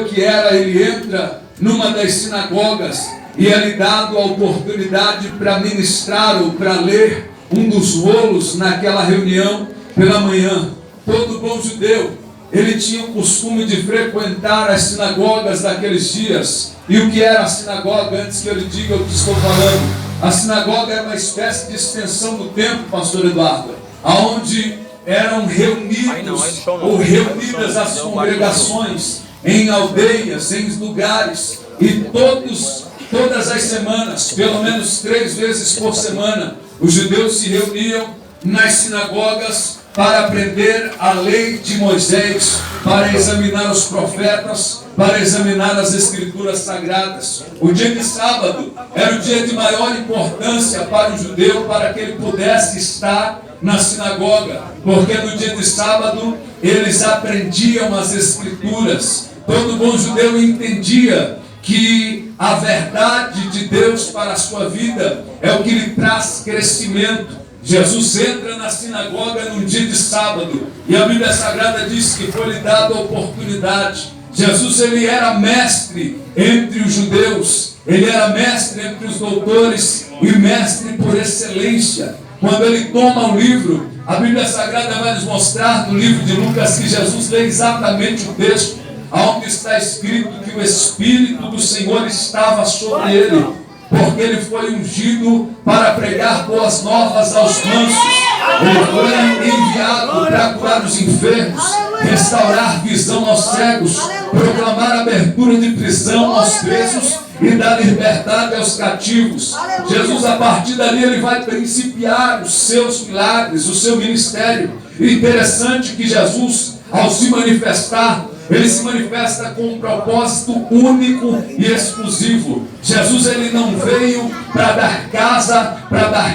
que era, ele entra numa das sinagogas e é lhe dado a oportunidade para ministrar ou para ler um dos rolos naquela reunião pela manhã. Todo bom judeu, ele tinha o costume de frequentar as sinagogas daqueles dias. E o que era a sinagoga, antes que eu lhe diga o que estou falando? A sinagoga era uma espécie de extensão do templo, pastor Eduardo, aonde eram reunidos ou reunidas as congregações em aldeias, em lugares, e todas as semanas, pelo menos 3 vezes por semana, os judeus se reuniam nas sinagogas para aprender a lei de Moisés, para examinar os profetas, para examinar as escrituras sagradas. O dia de sábado era o dia de maior importância para o judeu, para que ele pudesse estar na sinagoga, porque no dia de sábado eles aprendiam as escrituras. Todo bom judeu entendia que a verdade de Deus para a sua vida é o que lhe traz crescimento. Jesus entra na sinagoga num dia de sábado, e a Bíblia Sagrada diz que foi lhe dada a oportunidade. Jesus, ele era mestre entre os judeus, ele era mestre entre os doutores e mestre por excelência. Quando ele toma o livro, a Bíblia Sagrada vai nos mostrar no livro de Lucas que Jesus lê exatamente o texto onde está escrito que o Espírito do Senhor estava sobre ele, porque ele foi ungido para pregar boas novas aos mansos. Ele foi enviado para curar os enfermos, restaurar visão aos cegos, proclamar abertura de prisão aos presos e dar liberdade aos cativos. Jesus, a partir dali, ele vai principiar os seus milagres, o seu ministério. E interessante que Jesus, ao se manifestar, ele se manifesta com um propósito único e exclusivo. Jesus, ele não veio para dar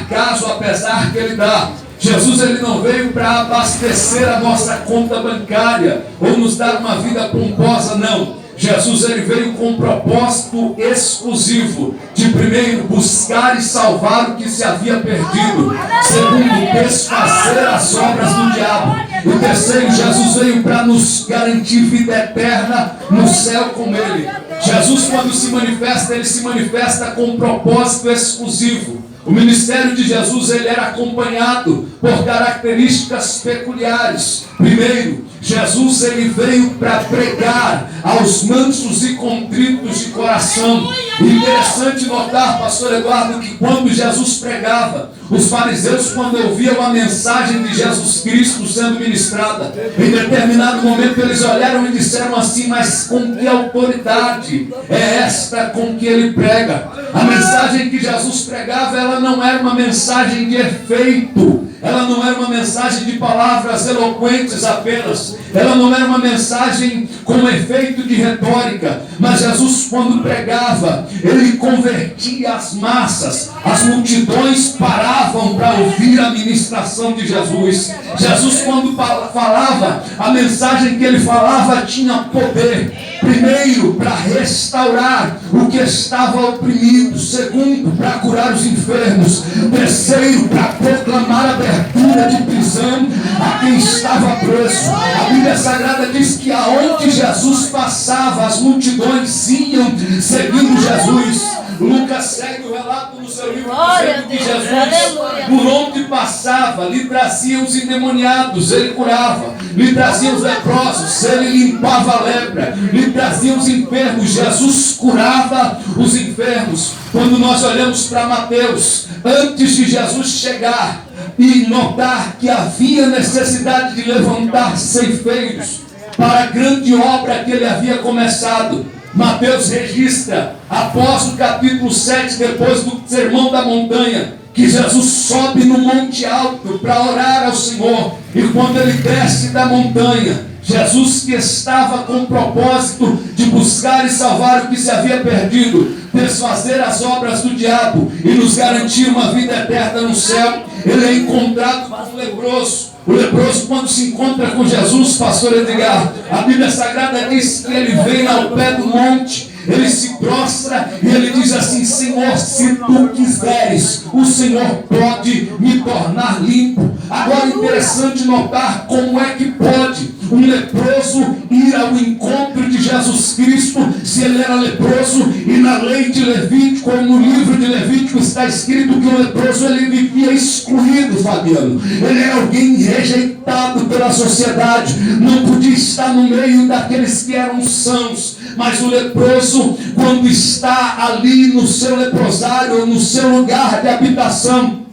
caso, apesar que ele dá. Jesus, ele não veio para abastecer a nossa conta bancária ou nos dar uma vida pomposa, não. Jesus, ele veio com um propósito exclusivo de, primeiro, buscar e salvar o que se havia perdido. Segundo, desfazer as obras do diabo. E terceiro, Jesus veio para nos garantir vida eterna no céu com ele. Jesus, quando se manifesta, ele se manifesta com um propósito exclusivo. O ministério de Jesus, ele era acompanhado por características peculiares. Primeiro, Jesus, ele veio para pregar aos mansos e contritos de coração. Interessante notar, pastor Eduardo, que quando Jesus pregava, os fariseus, quando ouviam a mensagem de Jesus Cristo sendo ministrada, em determinado momento eles olharam e disseram assim: mas com que autoridade é esta com que ele prega? A mensagem que Jesus pregava, ela não era uma mensagem de efeito, ela não era uma mensagem de palavras eloquentes apenas, ela não era uma mensagem com efeito de retórica, mas Jesus, quando pregava, ele convertia as massas, as multidões paravam para ouvir a ministração de Jesus. Jesus, quando falava, a mensagem que ele falava tinha poder. Primeiro, para restaurar o que estava oprimido. Segundo, para curar os enfermos. Terceiro, para proclamar abertura de prisão a quem estava preso. A Bíblia Sagrada diz que aonde Jesus passava, as multidões iam seguindo Jesus. Lucas segue o relato no seu livro dizendo que Jesus, por onde passava, lhe trazia os endemoniados, ele curava, lhe trazia os leprosos, ele limpava a lepra, lhe trazia os enfermos, Jesus curava os enfermos. Quando nós olhamos para Mateus, antes de Jesus chegar e notar que havia necessidade de levantar ceifeiros para a grande obra que ele havia começado, Mateus registra, após o capítulo 7, depois do Sermão da Montanha, que Jesus sobe no monte alto para orar ao Senhor. E quando ele desce da montanha, Jesus, que estava com o propósito de buscar e salvar o que se havia perdido, desfazer as obras do diabo e nos garantir uma vida eterna no céu, ele é encontrado com um leproso. O leproso, quando se encontra com Jesus, pastor Edgar, a Bíblia Sagrada diz que ele vem ao pé do monte, ele se prostra e ele diz assim: Senhor, se tu quiseres, o Senhor pode me tornar limpo. Agora, interessante notar como é que pode. um leproso ir ao encontro de Jesus Cristo, se ele era leproso, e na lei de Levítico, ou no livro de Levítico, está escrito que o leproso ele vivia excluído, Fabiano. Ele era alguém rejeitado pela sociedade, não podia estar no meio daqueles que eram sãos. Mas o leproso, quando está ali no seu leprosário, no seu lugar de habitação,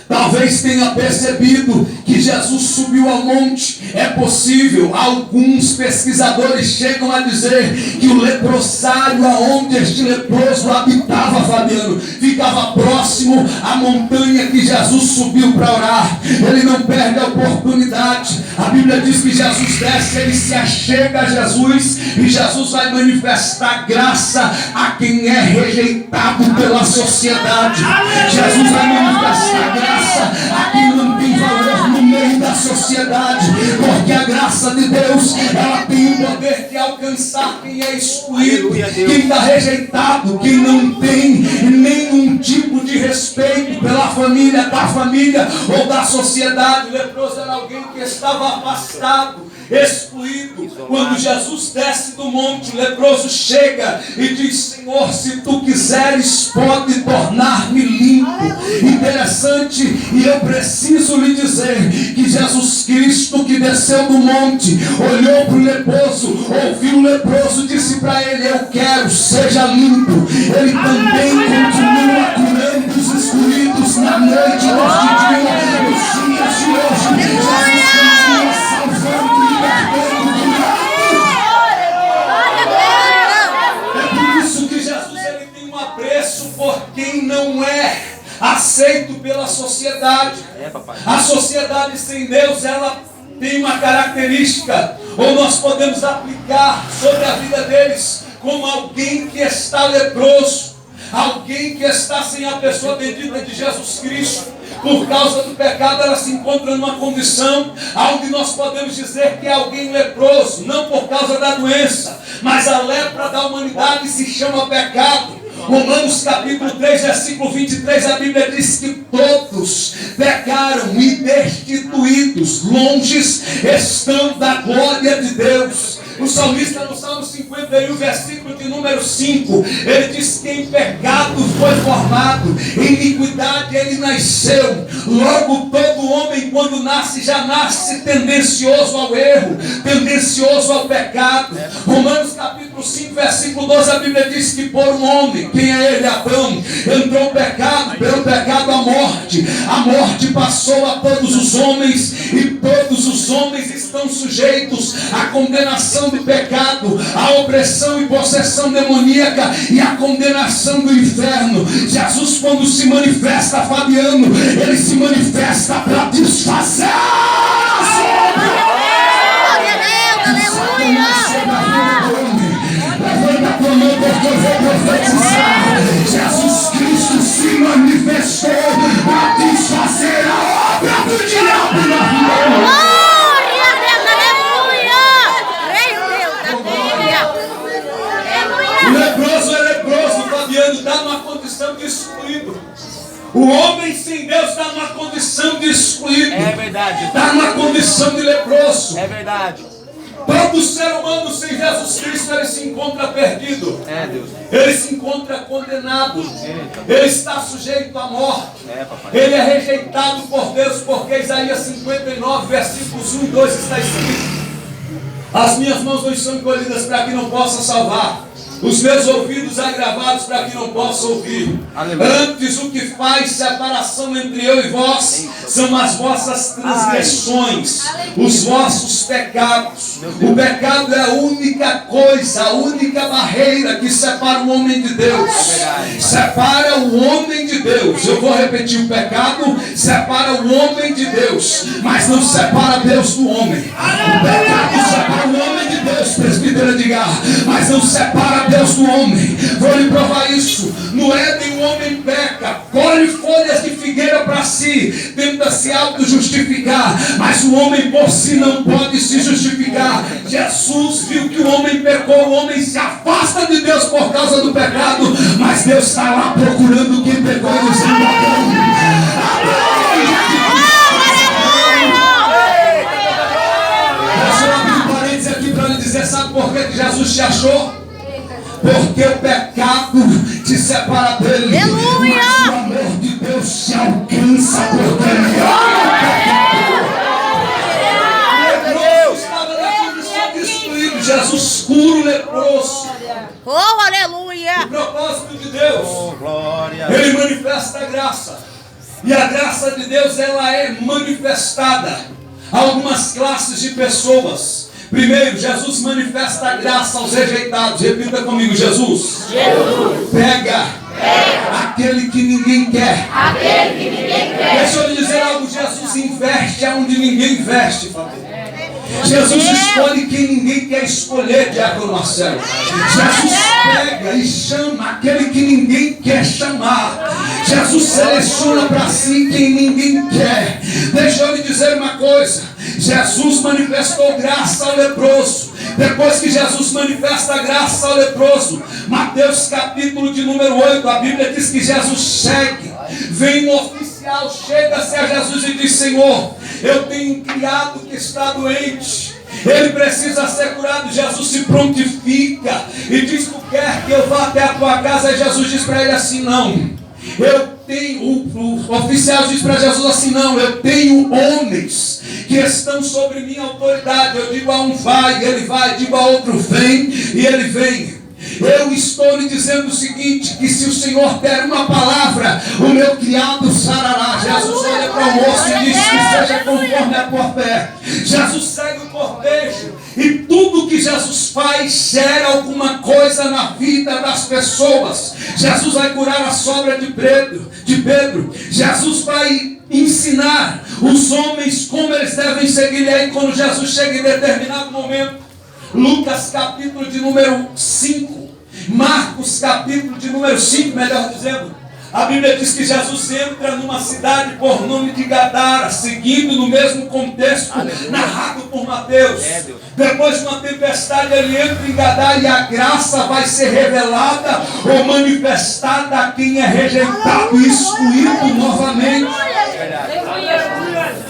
talvez tenha percebido que Jesus subiu ao monte. É possível, alguns pesquisadores chegam a dizer que o leprosário aonde este leproso habitava, Fabiano, ficava próximo à montanha que Jesus subiu para orar. Ele não perde a oportunidade. A Bíblia diz que Jesus desce, ele se achega a Jesus, e Jesus vai manifestar graça a quem é rejeitado pela sociedade. Jesus vai manifestar graça a quem não tem valor no meio da sociedade, porque a graça de Deus, ela tem o poder de alcançar quem é excluído, quem está rejeitado, quem não tem nenhum tipo de respeito pela família, da família ou da sociedade. O leproso era alguém que estava afastado, excluído. Quando Jesus desce do monte, o leproso chega e diz: Senhor, se tu quiseres, pode tornar-me limpo. Interessante, e eu preciso lhe dizer que Jesus Cristo, que desceu do monte, olhou para o leproso, ouviu o leproso, disse para ele: eu quero, seja limpo. Ele também continua curando os excluídos na noite deste dia, nos dias de hoje. Jesus continua salvando, libertando, curando. É por isso que Jesus ele tem um apreço por quem não é aceito pela sociedade. A sociedade sem Deus, ela tem uma característica, ou nós podemos aplicar sobre a vida deles, como alguém que está leproso, alguém que está sem a pessoa bendita de Jesus Cristo. Por causa do pecado, ela se encontra numa condição onde nós podemos dizer que é alguém leproso, não por causa da doença, mas a lepra da humanidade se chama pecado. Romanos capítulo 3, versículo 23, a Bíblia diz que todos pecaram e destituídos, longes estão da glória de Deus. O salmista no Salmo 51, versículo de número 5, ele diz que em pecado foi formado, em iniquidade ele nasceu. Logo todo homem quando nasce, já nasce tendencioso ao erro, tendencioso ao pecado. Romanos capítulo 5, versículo 12, a Bíblia diz que por um homem, quem é ele? Adão, entrou o pecado, pelo pecado a morte passou a todos os homens, e todos os homens estão sujeitos à condenação do pecado, à opressão e possessão demoníaca e à condenação do inferno. Jesus, quando se manifesta, Fabiano, ele se manifesta para desfazer porque eu vou profetizar. Jesus Cristo se manifestou para desfazer a obra do diabo na vida. O leproso é leproso, Fabiano, está numa condição de excluído. O homem sem Deus está numa condição de excluído. É verdade. Está numa condição de leproso. É verdade. Todo ser humano sem Jesus Cristo, ele se encontra perdido. É, Deus. Ele se encontra condenado. Ele está sujeito à morte. Papai. Ele é rejeitado por Deus, porque Isaías 59, versículos 1 e 2 está escrito: as minhas mãos não são encolhidas para que não possa salvar, os meus ouvidos agravados para que não possa ouvir. Aleluia. Antes o que faz separação entre eu e vós são as vossas transgressões, os vossos pecados. O pecado é a única coisa, a única barreira que separa o homem de Deus. Separa o homem de Deus. Eu vou repetir: o pecado separa o homem de Deus, mas não separa Deus do homem. O pecado separa o homem de Deus, presbítero Edgar, mas não separa Deus do homem. Vou lhe provar isso. No Éden o homem peca, colhe folhas de figueira para si, tenta se auto-justificar, mas o homem por si não pode se justificar. Jesus viu que o homem pecou, o homem se afasta de Deus por causa do pecado, mas Deus está lá procurando quem pecou e dizendo: Abraão, Jesus te achou? Porque o pecado te separa dele. Aleluia! Mas o amor de Deus te alcança porque ele estava na condição de destruído. Jesus cura o leproso. Oh, aleluia! O propósito de Deus, Glória. ele manifesta a graça. E a graça de Deus, ela é manifestada a algumas classes de pessoas. Primeiro, Jesus manifesta a graça aos rejeitados. Repita comigo, Jesus. Pega aquele que ninguém quer. Deixa eu lhe dizer algo, Jesus investe onde ninguém investe, família. Jesus escolhe quem ninguém quer escolher, diácono Marcelo. Jesus pega e chama aquele que ninguém quer chamar. Jesus seleciona para si quem ninguém quer. Deixa eu lhe dizer uma coisa. Jesus manifestou graça ao leproso. Depois que Jesus manifesta a graça ao leproso, Mateus capítulo de número 8, a Bíblia diz que Jesus segue. Vem um oficial, chega-se a Jesus e diz: Senhor, eu tenho um criado que está doente, ele precisa ser curado. Jesus se prontifica e diz: tu quer que eu vá até a tua casa? E Jesus diz para ele assim: não, eu tenho, o oficial diz para Jesus assim: não, eu tenho homens que estão sobre minha autoridade. Eu digo a um vai, ele vai, digo a outro vem, e ele vem. Eu estou lhe dizendo o seguinte, que se o Senhor der uma palavra, o meu criado sarará. Jesus olha para o moço e diz que seja conforme a tua fé. Jesus segue o cortejo e tudo que Jesus faz gera alguma coisa na vida das pessoas. Jesus vai curar a sogra de Pedro. Jesus vai ensinar os homens como eles devem seguir. E aí quando Jesus chega em determinado momento, Lucas capítulo de número 5, Marcos capítulo de número 5, melhor dizendo, a Bíblia diz que Jesus entra numa cidade por nome de Gadara, seguindo no mesmo contexto, narrado por Mateus. Depois de uma tempestade, ele entra em Gadara e a graça vai ser revelada ou manifestada a quem é rejeitado e excluído novamente.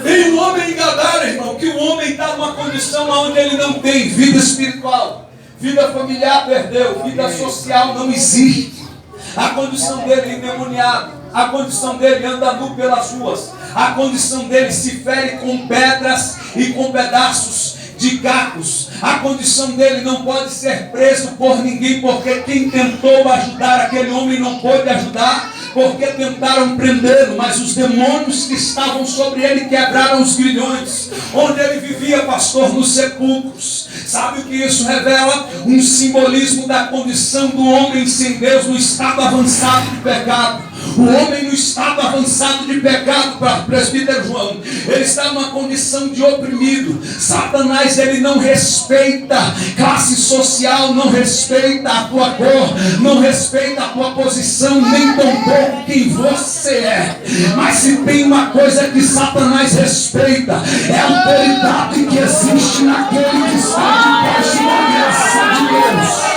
Tem um homem em Gadara, irmão, que o homem está numa condição onde ele não tem vida espiritual, vida familiar perdeu, vida social não existe. A condição dele é endemoniado, a condição dele anda nu pelas ruas, a condição dele se fere com pedras e com pedaços de cacos. A condição dele não pode ser preso por ninguém, porque quem tentou ajudar aquele homem não pôde ajudar, porque tentaram prendê-lo, mas os demônios que estavam sobre ele quebraram os grilhões. Onde ele vivia, pastor, nos sepulcros. Sabe o que isso revela? Um simbolismo da condição do homem sem Deus no estado avançado de pecado. O homem no estado avançado de pecado, para o presbítero João, ele está numa condição de oprimido. Satanás, ele não respeita classe social, não respeita a tua cor, não respeita a tua posição, nem tampouco quem você é. Mas se tem uma coisa que Satanás respeita, é a autoridade que existe naquele que está debaixo da graça de Deus.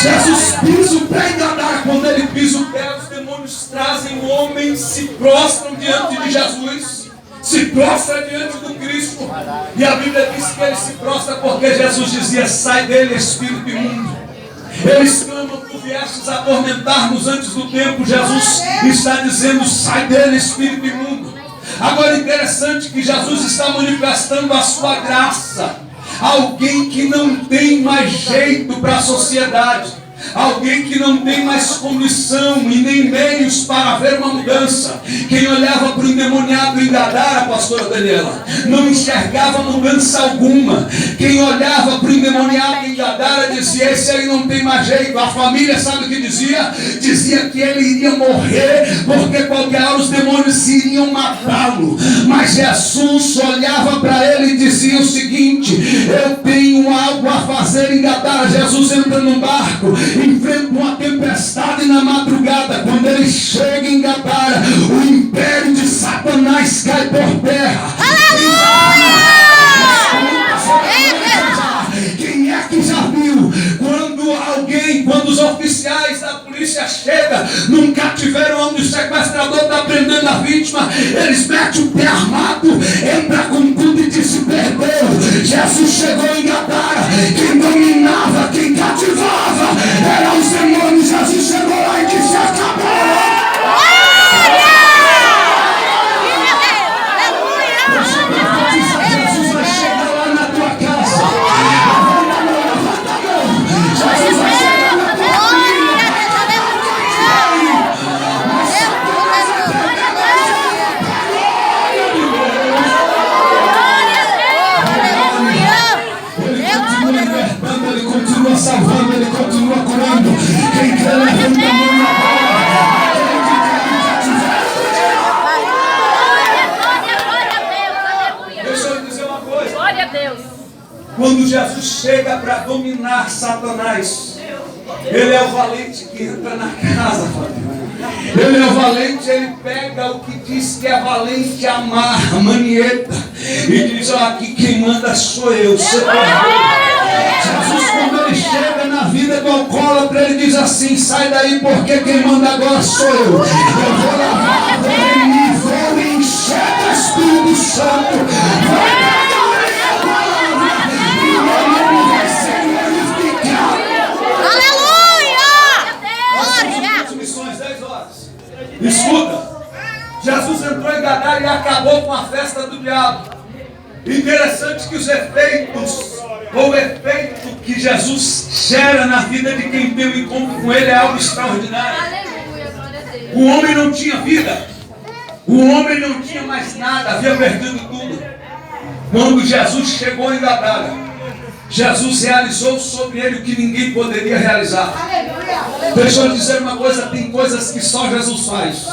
Jesus pisa o pé em Gadara. Quando ele pisa o pé, os demônios trazem o homem, se prostram diante de Jesus, se prostra diante do Cristo. E a Bíblia diz que ele se prostra porque Jesus dizia: sai dele, espírito imundo. Eles clamam: tu viestes atormentar-nos antes do tempo. Jesus está dizendo: sai dele, espírito imundo. Agora, interessante que Jesus está manifestando a sua graça. Alguém que não tem mais jeito para a sociedade, alguém que não tem mais condição e nem meios para haver uma mudança. Quem olhava para o endemoniado em Gadara, pastora Daniela, não enxergava mudança alguma. Quem olhava para o endemoniado em Gadara dizia: esse aí não tem mais jeito. A família sabe o que dizia? Dizia que ele iria morrer, porque qualquer hora os demônios iriam matá-lo. Mas Jesus olhava para ele e dizia o seguinte: eu tenho algo a fazer em Gadara. Jesus entra num barco, enfrenta uma tempestade na madrugada. Quando ele chega em Gadara, o império de Satanás cai por terra. Aleluia! Quem é que já viu quando os oficiais da polícia chegam num cativeiro onde o sequestrador está prendendo a vítima, eles metem o pé armado, entra com tudo e diz: perdeu, Jesus chegou em Gadara. Quem dominava, quem cativava eram os demônios. Jesus chegou lá e disse: acabou. Jesus vai chegar lá na tua casa. Jesus vai chegar na tua família. Ele continua libertando, ele continua salvando, ele continua curando. Quem quer levanta a mão na bola. Deixa eu dizer uma coisa. Glória a Deus. Quando Jesus chega para dominar Satanás, ele é o valente que entra na casa, ele é o valente, ele pega o que diz que é valente, amarra, manieta, e diz: ó, aqui quem manda sou eu. Jesus, quando ele chega na vida do alcoólatra, ele diz assim: sai daí, porque quem manda agora sou eu. Eu vou lavar, vou encher do Espírito Santo, vou pegar a minha palavra, e o meu nome vai ser glorificado. Aleluia! Missões 10 horas. Escuta, Jesus entrou em Gadara e acabou com a festa do diabo. Interessante que os efeitos, ou o efeito que Jesus gera na vida de quem tem um encontro com ele é algo extraordinário. Aleluia, glória a Deus. O homem não tinha vida, o homem não tinha mais nada, havia perdido tudo. Quando Jesus chegou em Gadara, Jesus realizou sobre ele o que ninguém poderia realizar. Deixa eu dizer uma coisa, tem coisas que só Jesus faz.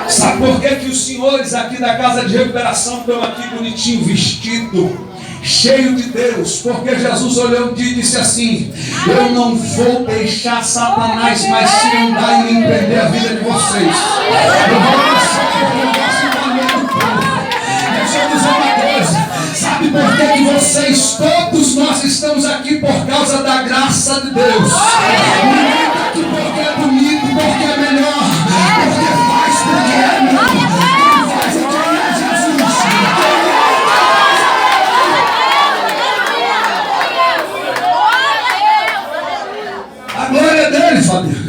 Sabe por que os senhores aqui da casa de recuperação estão aqui bonitinho, vestido, cheio de Deus? Porque Jesus olhou um dia e disse assim: eu não vou deixar Satanás mais se andar e nem perder a vida de vocês. Eu vou passar por um negócio do povo. Deixa eu dizer uma coisa. Sabe por que vocês, todos nós estamos aqui por causa da graça de Deus? Ninguém está aqui porque é bonito, porque é melhor, porque faz, porque é melhor. Quem faz é quem é Jesus. A glória é dele, Fabiano.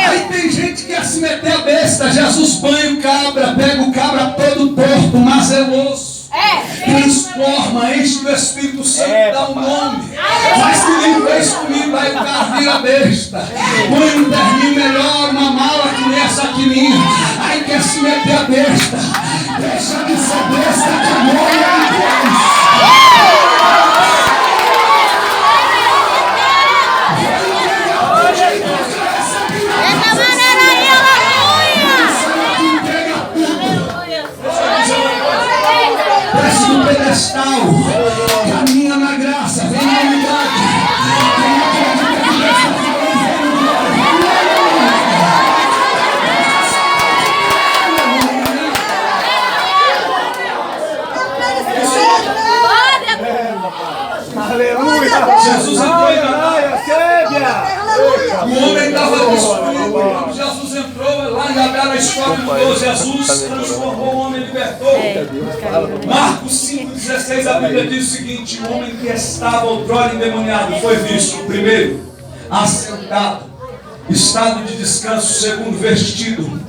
Aí tem gente que quer se meter a besta. Jesus banha o cabra, pega o cabra todo torto, mazeloso, transforma, enche do Espírito Santo, dá um nome, faz comigo, fez comigo, aí o cara vira besta, põe um terninho melhor, uma mala que nem essa aqui minha, aí quer se meter a besta. Deixa de ser besta, que a glória é de Deus. Desce do pedestal, caminha na graça, vem na unidade. Aleluia! Jesus entrou em Gadara. O homem estava destruído. Quando Jesus entrou lá em Gadara, a história mudou. Jesus transformou o homem, libertou. Marcos 5,16, a Bíblia diz o seguinte: o homem que estava outrora endemoniado foi visto, primeiro, assentado, estado de descanso, segundo, vestido.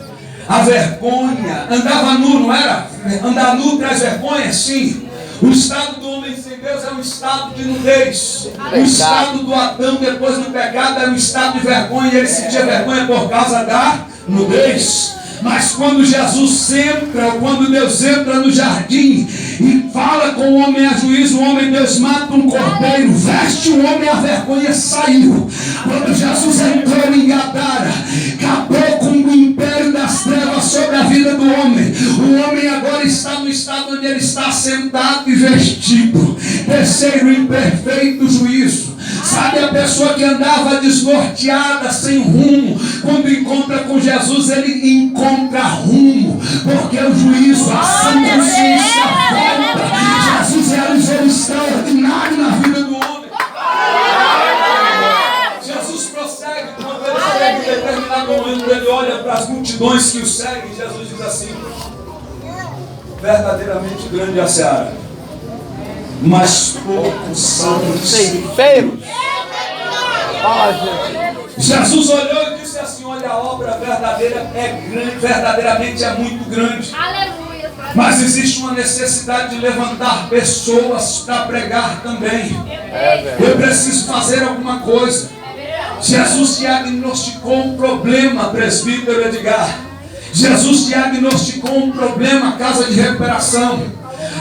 A vergonha, andava nu, não era? Andar nu traz vergonha, sim. O estado do homem sem Deus é um estado de nudez. O estado do Adão depois do pecado era um estado de vergonha. Ele sentia vergonha por causa da nudez. Mas quando Jesus entra, quando Deus entra no jardim e fala com o homem a juízo, o homem, Deus mata um cordeiro, veste o homem, a vergonha saiu. Quando Jesus entrou em Gadara, acabou com o império das trevas sobre a vida do homem. O homem agora está no estado onde ele está sentado e vestido. Terceiro, em perfeito juízo. Sabe, a pessoa que andava desnorteada, sem rumo, quando encontra com Jesus, ele encontra rumo, porque o juízo, a sã consciência volta. Jesus realizou o extraordinário na vida do homem. Jesus prossegue, quando ele chega em determinado momento, ele olha para as multidões que o seguem. Jesus diz assim: verdadeiramente grande é a seara, mas poucos são os ceifeiros. Jesus olhou e disse assim: olha, a obra verdadeira é grande, verdadeiramente é muito grande. Aleluia. Mas existe uma necessidade de levantar pessoas para pregar também. Eu preciso fazer alguma coisa. Jesus diagnosticou um problema, presbítero Edgar. Jesus diagnosticou um problema, casa de recuperação.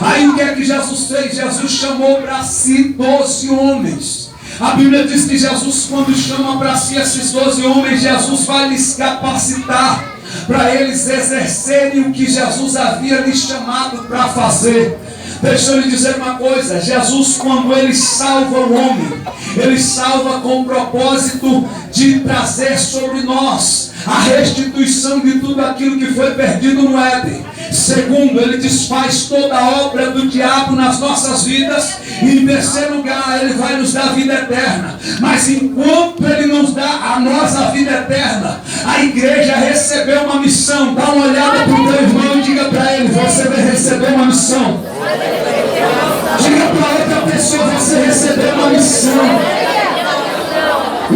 Aí o que é que Jesus fez? Jesus chamou para si 12 homens. A Bíblia diz que Jesus, quando chama para si esses 12 homens, Jesus vai lhes capacitar para eles exercerem o que Jesus havia lhes chamado para fazer. Deixa eu lhe dizer uma coisa: Jesus, quando Ele salva o homem, Ele salva com o propósito de trazer sobre nós a restituição de tudo aquilo que foi perdido no Éden. Segundo, Ele desfaz toda a obra do diabo nas nossas vidas. E em terceiro lugar, Ele vai nos dar vida eterna. Mas enquanto Ele nos dá a nossa vida eterna, a igreja recebeu uma missão. Dá uma olhada para o teu irmão e diga para ele: você vai receber uma missão. Diga para outra pessoa: você recebeu uma missão.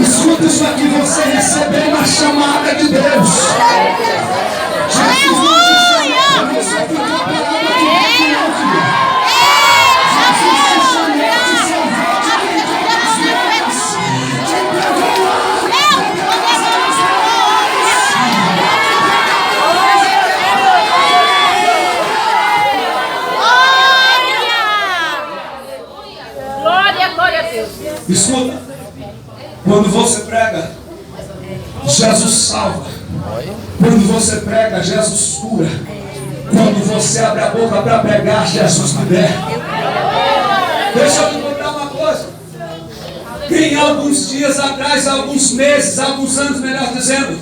Escuta isso aqui: você recebeu uma chamada de Deus. Jesus não te chamou para você ficar parado aqui dentro. Jesus te chamou, te salvou, te livrou das drogas, te entregou Glória a Deus. Escuta, quando você prega, Jesus salva. Quando você prega, Jesus cura. Quando você abre a boca para pregar, Jesus liberta. Deixa eu te contar uma coisa. Em alguns dias atrás, alguns meses, alguns anos, melhor dizendo,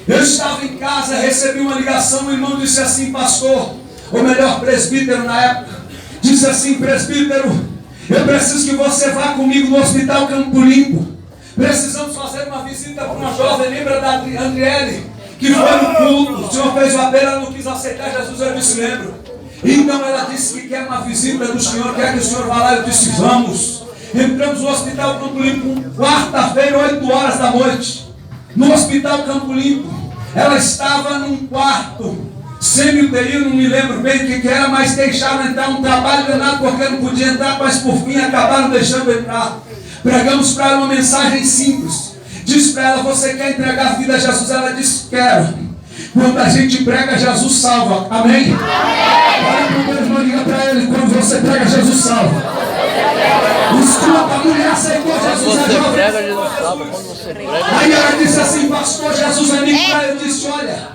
eu estava em casa, recebi uma ligação, o irmão disse assim: pastor, ou melhor, presbítero na época, disse assim: presbítero, eu preciso que você vá comigo no Hospital Campo Limpo. Precisamos fazer uma visita para uma jovem. Lembra da Andriele, que foi no culto? O Senhor fez o apelo, ela não quis aceitar Jesus. Eu disse: lembro. Então ela disse que quer uma visita do Senhor, quer que o Senhor vá lá. Eu disse: vamos. Entramos no Hospital Campo Limpo, quarta-feira, 8 horas da noite. No Hospital Campo Limpo, ela estava num quarto semi-UTI, não me lembro bem o que era, mas deixaram entrar, um trabalho danado, porque não podia entrar, mas por fim acabaram deixando entrar. Pregamos para ela uma mensagem simples. Diz para ela: você quer entregar a vida a Jesus? Ela disse: quero. Quando a gente prega, Jesus salva. Amém? Olha para o teu irmão, diga para ele: quando você prega, Jesus salva. Escuta, a mulher aceitou Jesus. Quando você prega, Jesus salva. Quando você prega. Aí ela disse assim: pastor, Jesus é amigo para. Eu disse: olha,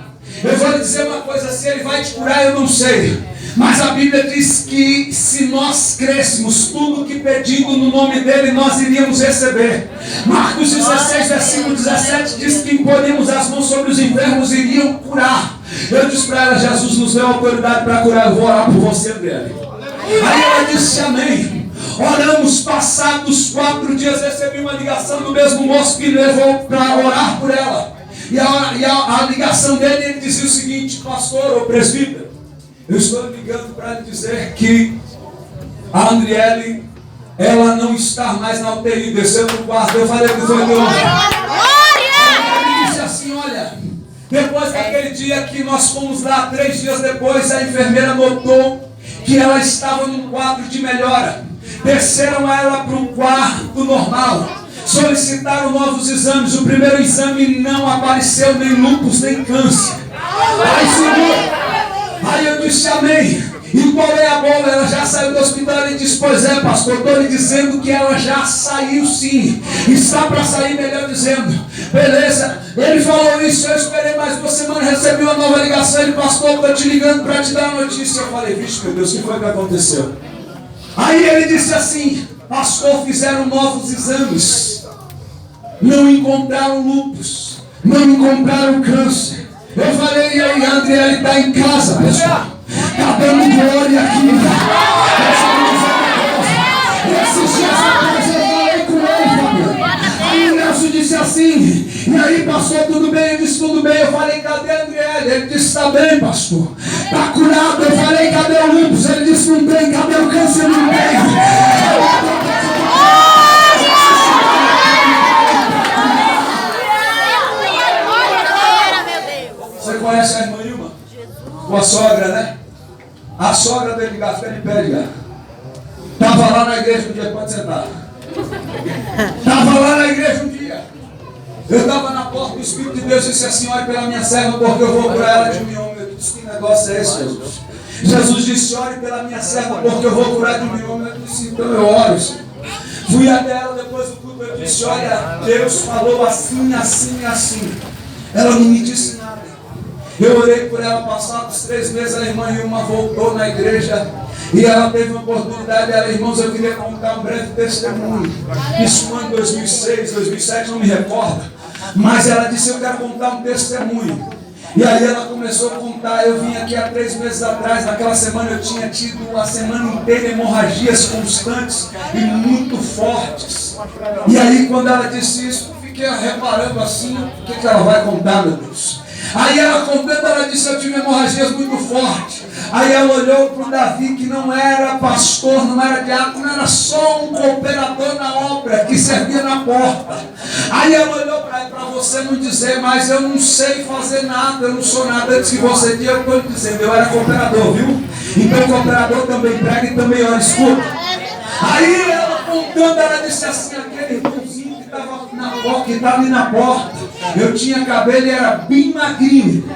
eu vou lhe dizer uma coisa, se Ele vai te curar, eu não sei. Mas a Bíblia diz que se nós crêssemos, tudo que pedindo no nome dEle, nós iríamos receber. Marcos 16, versículo 17, diz que imporíamos as mãos sobre os enfermos e iriam curar. Eu disse para ela: Jesus nos deu autoridade para curar, eu vou orar por você, dele. Aí ela disse: amém. Oramos, passados 4 dias, recebi uma ligação do mesmo moço que levou para orar por ela. E a ligação dele, ele dizia o seguinte: pastor ou presbítero, eu estou ligando para lhe dizer que a Andriele, ela não está mais na UTI, desceu no quarto. Eu falei: que foi Deus. Ele disse assim: olha, depois daquele dia que nós fomos lá, 3 dias depois, a enfermeira notou que ela estava num quadro de melhora. Desceram ela para um quarto normal, solicitaram novos exames. O primeiro exame não apareceu nem lúpus nem câncer. Aí eu disse: amém. E qual é a bola? Ela já saiu do hospital. Ele disse: pois é, pastor, estou lhe dizendo que ela já saiu sim. Está para sair, melhor dizendo. Beleza. Ele falou isso, eu esperei mais 2 semanas, recebi uma nova ligação. Ele: pastor, estou te ligando para te dar a notícia. Eu falei: vixe, meu Deus, o que foi que aconteceu? Aí ele disse assim: pastor, fizeram novos exames, não encontraram lúpus, não encontraram câncer. Eu falei: e aí, Andriele está em casa, pessoal, está dando glória aqui. Esses dias atrás eu falei com ele, família. Aí o Nelson disse assim: e aí, pastor, tudo bem? Eu disse: tudo bem. Eu falei: cadê a Andriele? remédio. Ele disse, está bem, pastor. Está curado. Eu falei, cadê o lúpus? Ele disse, não tem. Cadê o câncer? Não tem. Você conhece a irmã Ilma? Com a sogra, né? A sogra dele ligar, fica de pé, ligar. Estava lá na igreja um dia, pode sentar. Estava lá na igreja um dia. Eu estava na porta, o Espírito de Deus disse assim, ore pela minha serva, porque eu vou curar ela de mioma. Eu disse, que negócio é esse, Jesus? Jesus disse, ore pela minha serva, porque eu vou curar de mioma. Eu disse, então eu oro, Senhor. Fui até ela depois do culto, eu disse, olha, Deus falou assim, assim, assim. Ela não me disse nada. Eu orei por ela, passados 3 meses, a irmã Ilma voltou na igreja e ela teve uma oportunidade. Ela, irmãos, eu queria contar um breve testemunho. Isso foi em 2006, 2007, não me recordo. Mas ela disse, eu quero contar um testemunho. E aí ela começou a contar. Eu vim aqui há 3 meses atrás. Naquela semana eu tinha tido a semana inteira hemorragias constantes e muito fortes. E aí quando ela disse isso, eu fiquei reparando assim, o que ela vai contar, meu Deus? Aí ela contando, ela disse, eu tive hemorragias muito fortes. Aí ela olhou para o Davi, que não era pastor, não era diácono, era só um cooperador na obra, que servia na porta. Aí ela olhou para você não dizer, mas eu não sei fazer nada, eu não sou nada. Antes que você diga, eu estou dizendo, eu era cooperador, viu? Então o cooperador também prega e também ora, escuta. Aí ela contando, ela disse assim, aquele irmãozinho que estava na porta, que estava ali na porta, eu tinha cabelo e era bem magrinho.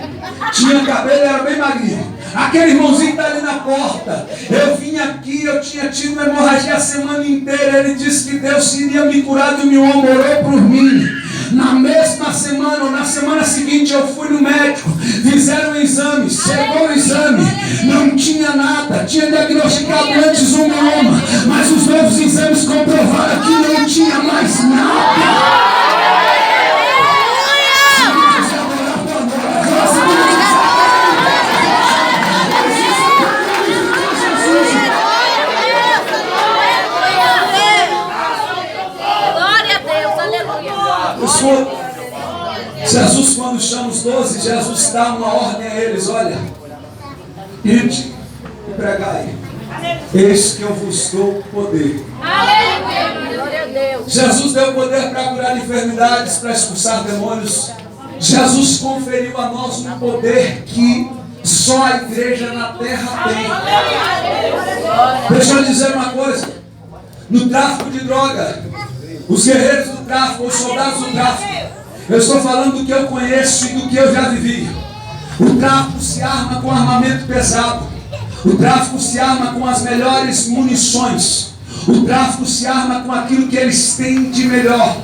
Tinha cabelo e era bem magrinho. Aquele irmãozinho está ali na porta. Eu vim aqui, eu tinha tido uma hemorragia a semana inteira. Ele disse que Deus iria me curar de mioma, orou por mim. Na mesma semana, ou na semana seguinte, eu fui no médico. Fizeram exames, chegou o exame, não tinha nada. Tinha diagnosticado antes um mioma, mas os novos exames comprovaram que não tinha mais nada. Jesus, quando chama os 12, Jesus dá uma ordem a eles, olha, ide e pregai, eis que eu vos dou poder. Jesus deu poder para curar enfermidades, para expulsar demônios. Jesus conferiu a nós um poder que só a igreja na terra tem. Deixa eu dizer uma coisa, no tráfico de droga, os guerreiros do tráfico, os soldados do tráfico, eu estou falando do que eu conheço e do que eu já vivi. O tráfico se arma com armamento pesado. O tráfico se arma com as melhores munições. O tráfico se arma com aquilo que eles têm de melhor.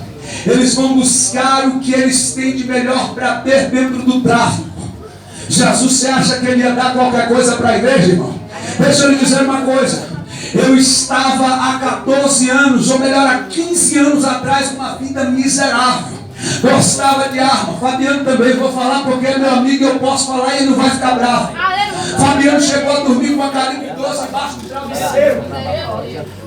Eles vão buscar o que eles têm de melhor para ter dentro do tráfico. Jesus, você acha que ele ia dar qualquer coisa para a igreja, irmão? Deixa eu lhe dizer uma coisa. Eu estava há 14 anos, ou melhor, há 15 anos atrás, uma vida miserável. Gostava de arma. Fabiano também, vou falar porque é meu amigo, eu posso falar e ele não vai ficar bravo. Fabiano chegou a dormir com a calibre 12 embaixo do travesseiro.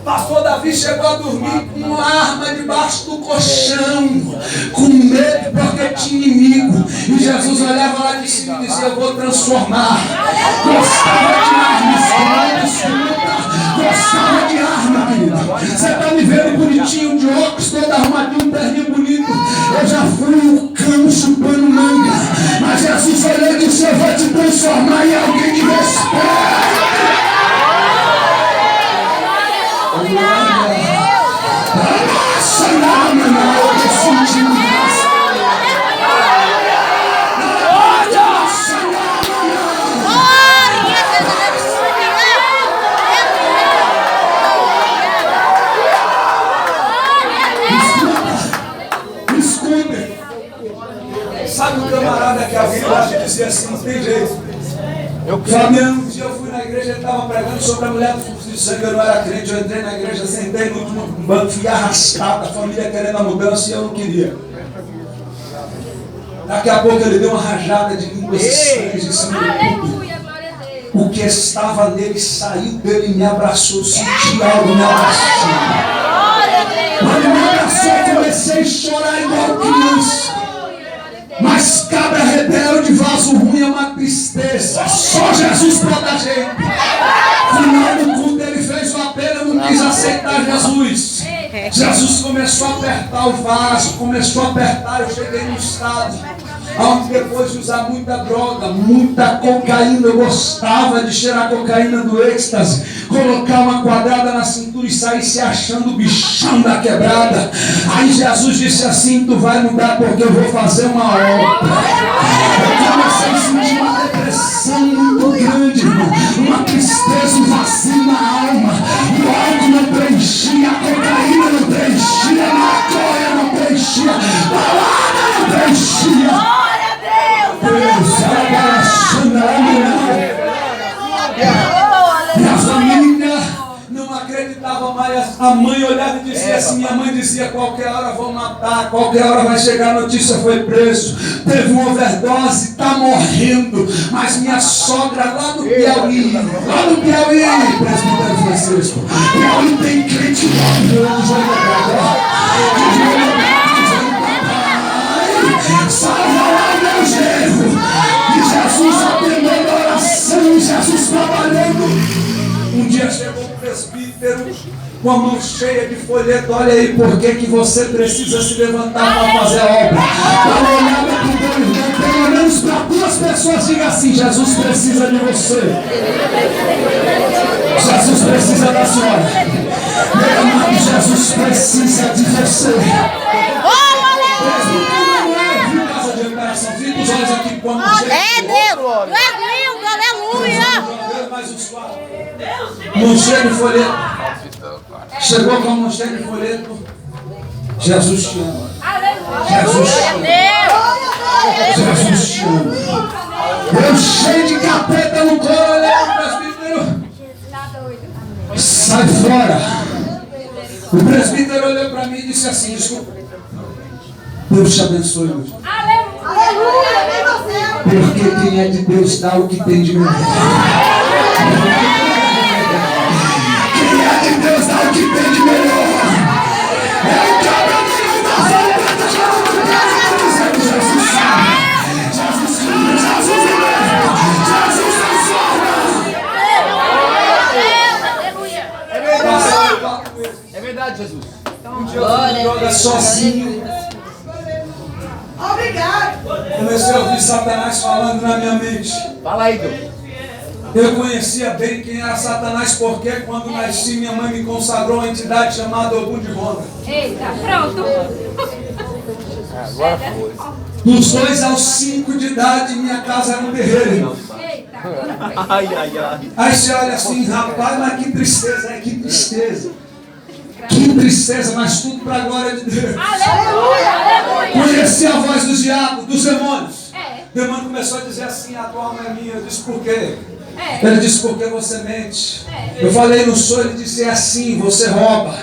Pastor Davi chegou a dormir com uma arma debaixo do colchão, com medo porque tinha inimigo. E Jesus olhava lá de cima e dizia, eu vou transformar. Gostava de arma, gostava de arma, querida. Você está me vendo bonitinho, de óculos, todo armadinho, um terninho bonito. Eu já fui um cão chupando manga. Mas Jesus olhou e disse, eu vou te transformar em alguém que respeita. Sabe o camarada que alguém gosta de dizer assim, não tem jeito. Fabiano, um dia eu fui na igreja, ele estava pregando sobre a mulher do fluxo de sangue, eu não era crente, eu entrei na igreja, sentei no último banco, fui arrastado, a família querendo a mudança e eu não queria. Daqui a pouco ele deu uma rajada de línguas estranhas em cima do púlpito. O que estava nele saiu dele e me abraçou, senti algo me abraçando. Quando me abraçou, eu comecei a chorar igual criança. Mas cabra rebelde, vaso ruim, é uma cabeça. Só Jesus pode dar jeito. Final do culto ele fez o apelo, não quis aceitar Jesus. Jesus começou a apertar o vaso, começou a apertar. Eu cheguei no estado onde depois de usar muita droga, muita cocaína, eu gostava de cheirar a cocaína do êxtase, colocar uma quadrada na cintura e sair se achando o bichão da quebrada. Aí Jesus disse assim: tu vai mudar porque eu vou fazer uma obra. Eu comecei a sentir uma depressão muito grande, irmão, uma tristeza, um vazio na alma. O álcool não preenchia, a cocaína não preenchia, a maconha não preenchia, a balada não preenchia. Deus, minha família não acreditava mais. A mãe olhava e dizia assim: minha mãe dizia, qualquer hora vão matar, qualquer hora vai chegar a notícia, foi preso, teve uma overdose, está morrendo. Mas minha sogra lá no Piauí, presbítero Francisco, Piauí tem crente maravilhoso, salva lá meu genro. E Jesus atendendo a oração, Jesus trabalhando. Um dia chegou um presbítero com a mão cheia de folheto. Olha aí, por que você precisa se levantar para fazer a obra? Para olhar para o teu irmão, pelo menos para duas pessoas, diga assim: Jesus precisa de você. Jesus precisa da senhora. Meu amado, Jesus precisa de você. Fica os olhos aqui quando chega. É Deus, tu és lindo, aleluia. Mais os quatro. Mão cheia de folheto. Chegou com a mão cheia de folheto. Jesus te ama. Jesus te ama. Jesus te ama. Eu cheio de capeta no colo, olha o presbítero. Sai fora. O presbítero olhou para mim e disse assim: desculpa. Deus te abençoe, meu irmão. Porque quem é de Deus dá o que tem de melhor. Quem é de Deus dá o que tem de melhor. É o cabelinho da volta de Jesus. Jesus transforma. É verdade, Jesus. Um dia eu fui jogar sozinho. Obrigado. Comecei a ouvir Satanás falando na minha mente. Fala aí, Deus. Eu conhecia bem quem era Satanás, porque quando nasci minha mãe me consagrou uma entidade chamada Ogum de Ronda. Eita, pronto. Agora foi. Dos 2 aos 5 de idade, minha casa era um terreiro, irmão. Eita. Ai, ai, ai. Aí você olha assim: rapaz, mas que tristeza, que tristeza. Que tristeza, mas tudo para a glória de Deus. Aleluia, aleluia. Conheci a voz dos diabos, dos demônios. O demônio começou a dizer assim: a tua alma é minha. Eu disse: por quê? Ele disse: porque você mente. Eu falei: não sou. Ele disse: é assim, você rouba.